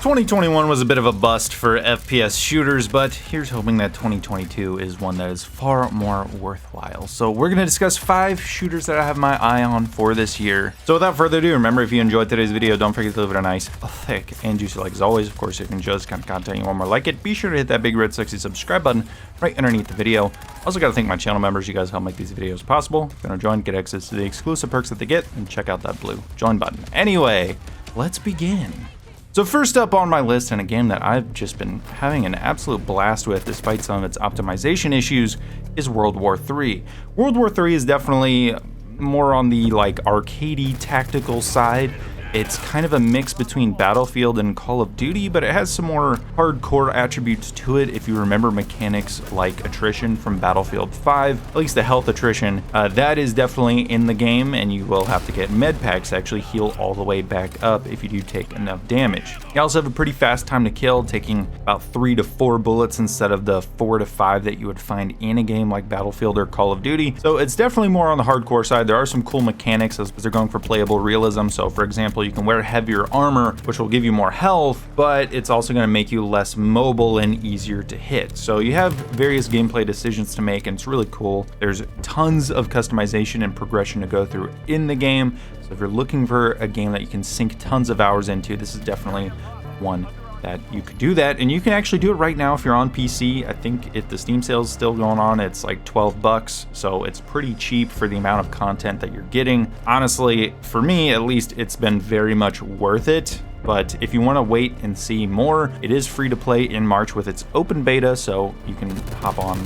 2021 was a bit of a bust for FPS shooters, but here's hoping that 2022 is one that is far more worthwhile. So we're going to discuss 5 shooters that I have my eye on for this year. So without further ado, remember, if you enjoyed today's video, don't forget to leave it a nice, thick, and juicy like as always. Of course, if you enjoy this kind of content you want more like it, be sure to hit that big red sexy subscribe button right underneath the video. Also got to thank my channel members. You guys help make these videos possible. If you want to join, get access to the exclusive perks that they get, and check out that blue join button. Anyway, let's begin. So first up on my list, and a game that I've just been having an absolute blast with despite some of its optimization issues, is World War III. World War III is definitely more on the arcadey tactical side. It's kind of a mix between Battlefield and Call of Duty, but it has some more hardcore attributes to it. If you remember mechanics like attrition from Battlefield 5, at least the health attrition, that is definitely in the game, and you will have to get med packs to actually heal all the way back up if you do take enough damage. You also have a pretty fast time to kill, taking about 3 to 4 bullets instead of the 4 to 5 that you would find in a game like Battlefield or Call of Duty. So it's definitely more on the hardcore side. There are some cool mechanics as they're going for playable realism. So for example, you can wear heavier armor, which will give you more health, but it's also going to make you less mobile and easier to hit. So you have various gameplay decisions to make, and it's really cool. There's tons of customization and progression to go through in the game. So if you're looking for a game that you can sink tons of hours into, this is definitely one that you could do that. And you can actually do it right now if you're on PC. I think if the Steam sale is still going on, it's like 12 bucks, so it's pretty cheap for the amount of content that you're getting. Honestly, for me at least, it's been very much worth it. But if you want to wait and see more, it is free to play in March with its open beta, so you can hop on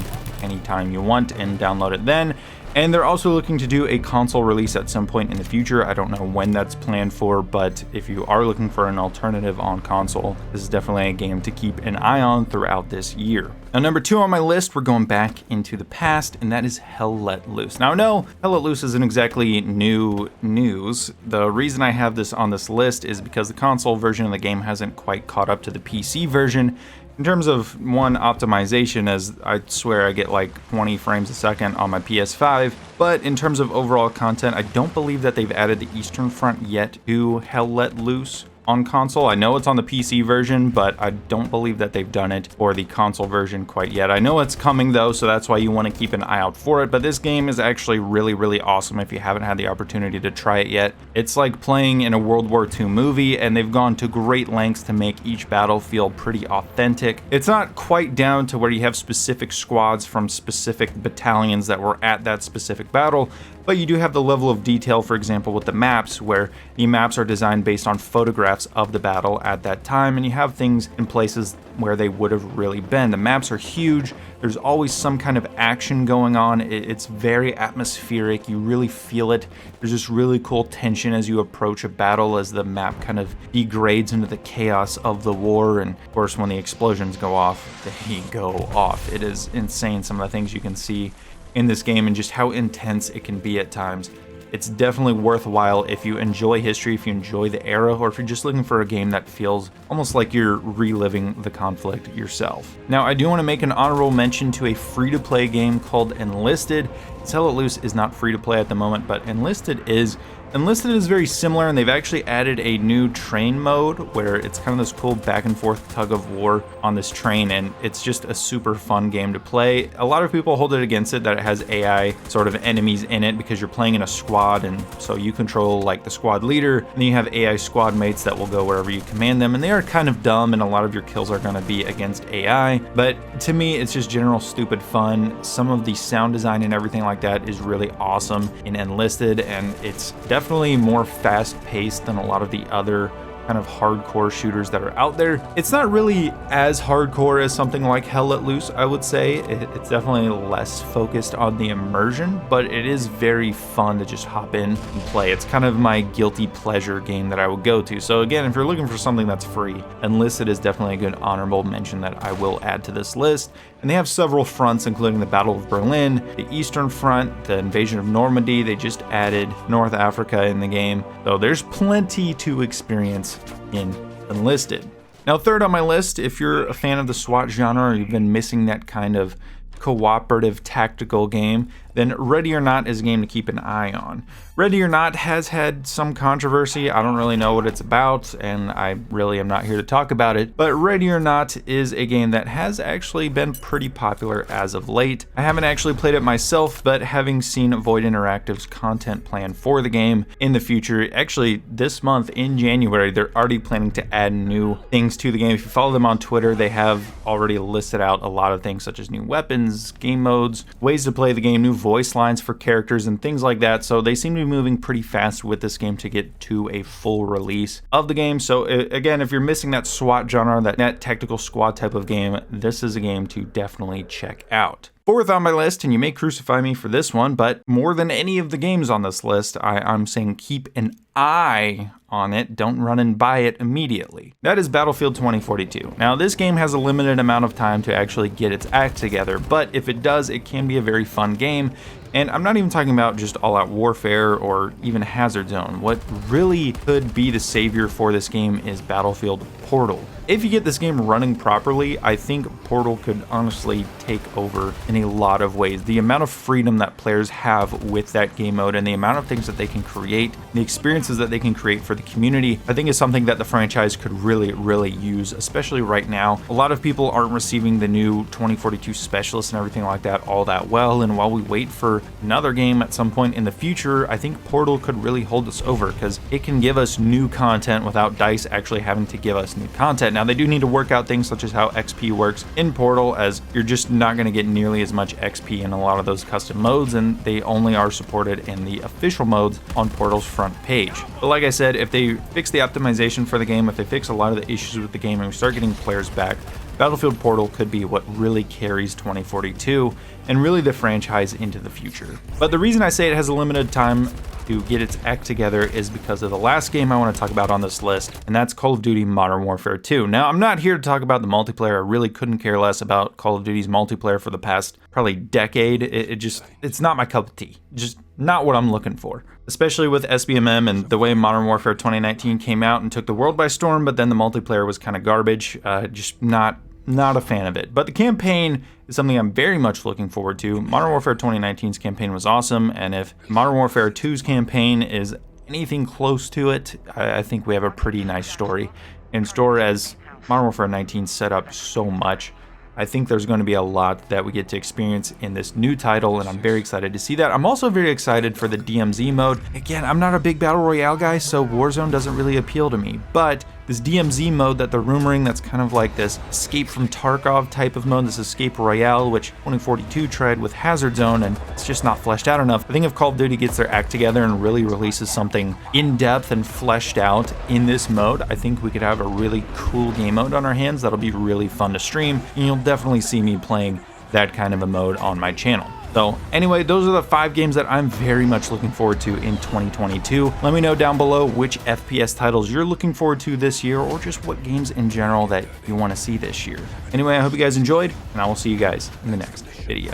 anytime you want and download it then. And they're also looking to do a console release at some point in the future. I don't know when that's planned for, but if you are looking for an alternative on console, this is definitely a game to keep an eye on throughout this year. Now, number 2 on my list, we're going back into the past, and that is Hell Let Loose. Now, no, Hell Let Loose isn't exactly new news. The reason I have this on this list is because the console version of the game hasn't quite caught up to the PC version. In terms of optimization, as I swear I get like 20 frames a second on my PS5, but in terms of overall content, I don't believe that they've added the Eastern Front yet to Hell Let Loose on console. I know it's on the PC version, but I don't believe that they've done it for the console version quite yet. I know it's coming though, so that's why you want to keep an eye out for it. But this game is actually really, really awesome if you haven't had the opportunity to try it yet. It's like playing in a World War II movie, and they've gone to great lengths to make each battle feel pretty authentic. It's not quite down to where you have specific squads from specific battalions that were at that specific battle, but you do have the level of detail, for example, with the maps, where the maps are designed based on photographs of the battle at that time, and you have things in places where they would have really been. The maps are huge. There's always some kind of action going on. It's very atmospheric. You really feel it. There's just really cool tension as you approach a battle, as the map kind of degrades into the chaos of the war. And of course, when the explosions go off, they go off. It is insane, some of the things you can see in this game and just how intense it can be at times. It's definitely worthwhile if you enjoy history, if you enjoy the era, or if you're just looking for a game that feels almost like you're reliving the conflict yourself. Now, I do want to make an honorable mention to a free-to-play game called Enlisted. Hell Let Loose is not free-to-play at the moment, but Enlisted is. Enlisted is very similar, and they've actually added a new train mode where it's kind of this cool back and forth tug of war on this train, and it's just a super fun game to play. A lot of people hold it against it that it has AI sort of enemies in it because you're playing in a squad, and so you control like the squad leader, and then you have AI squad mates that will go wherever you command them, and they are kind of dumb, and a lot of your kills are going to be against AI, but to me it's just general stupid fun. Some of the sound design and everything like that is really awesome in Enlisted, and it's definitely more fast-paced than a lot of the other kind of hardcore shooters that are out there. It's not really as hardcore as something like Hell Let Loose, I would say. It's definitely less focused on the immersion, but it is very fun to just hop in and play. It's kind of my guilty pleasure game that I would go to. So again, if you're looking for something that's free, Enlisted is definitely a good honorable mention that I will add to this list. And they have several fronts, including the Battle of Berlin, the Eastern Front, the invasion of Normandy. They just added North Africa in the game. So there's plenty to experience in Enlisted. Now, third on my list, if you're a fan of the SWAT genre or you've been missing that kind of cooperative tactical game, then Ready or Not is a game to keep an eye on. Ready or Not has had some controversy. I don't really know what it's about, and I really am not here to talk about it, but Ready or Not is a game that has actually been pretty popular as of late. I haven't actually played it myself, but having seen Void Interactive's content plan for the game in the future, actually this month in January, they're already planning to add new things to the game. If you follow them on Twitter, they have already listed out a lot of things such as new weapons, game modes, ways to play the game, new voice lines for characters, and things like that. So they seem to be moving pretty fast with this game to get to a full release of the game. So again, if you're missing that SWAT genre, that tactical squad type of game, this is a game to definitely check out. Fourth on my list, and you may crucify me for this one, but more than any of the games on this list, I'm saying keep an eye on it, don't run and buy it immediately. That is Battlefield 2042. Now, this game has a limited amount of time to actually get its act together, but if it does, it can be a very fun game. And I'm not even talking about just all-out warfare or even Hazard Zone. What really could be the savior for this game is Battlefield Portal. If you get this game running properly, I think Portal could honestly take over in a lot of ways. The amount of freedom that players have with that game mode and the amount of things that they can create, the experiences that they can create for the community, I think is something that the franchise could really use, especially right now. A lot of people aren't receiving the new 2042 Specialist and everything like that all that well, and while we wait for another game at some point in the future, I think Portal could really hold us over because it can give us new content without DICE actually having to give us new content. Now, they do need to work out things such as how XP works in Portal, as you're just not going to get nearly as much XP in a lot of those custom modes, and they only are supported in the official modes on Portal's front page. But like I said, if they fix the optimization for the game, if they fix a lot of the issues with the game and we start getting players back, Battlefield Portal could be what really carries 2042 and really the franchise into the future. But the reason I say it has a limited time to get its act together is because of the last game I want to talk about on this list, and that's Call of Duty Modern Warfare 2. Now, I'm not here to talk about the multiplayer. I really couldn't care less about Call of Duty's multiplayer for the past probably decade. It's not my cup of tea. Just not what I'm looking for. Especially with SBMM and the way Modern Warfare 2019 came out and took the world by storm, but then the multiplayer was kind of garbage. Just not a fan of it. But the campaign is something I'm very much looking forward to. Modern Warfare 2019's campaign was awesome, and if Modern Warfare 2's campaign is anything close to it, I think we have a pretty nice story in store, as Modern Warfare 19 set up so much. I think there's going to be a lot that we get to experience in this new title, and I'm very excited to see that. I'm also very excited for the DMZ mode. Again, I'm not a big Battle Royale guy, so Warzone doesn't really appeal to me, but this DMZ mode that they're rumoring, that's kind of like this Escape from Tarkov type of mode, this Escape Royale, which 2042 tried with Hazard Zone, and it's just not fleshed out enough. I think if Call of Duty gets their act together and really releases something in-depth and fleshed out in this mode, I think we could have a really cool game mode on our hands that'll be really fun to stream, and you'll definitely see me playing that kind of a mode on my channel. So anyway, those are the 5 games that I'm very much looking forward to in 2022. Let me know down below which FPS titles you're looking forward to this year, or just what games in general that you want to see this year. Anyway, I hope you guys enjoyed, and I will see you guys in the next video.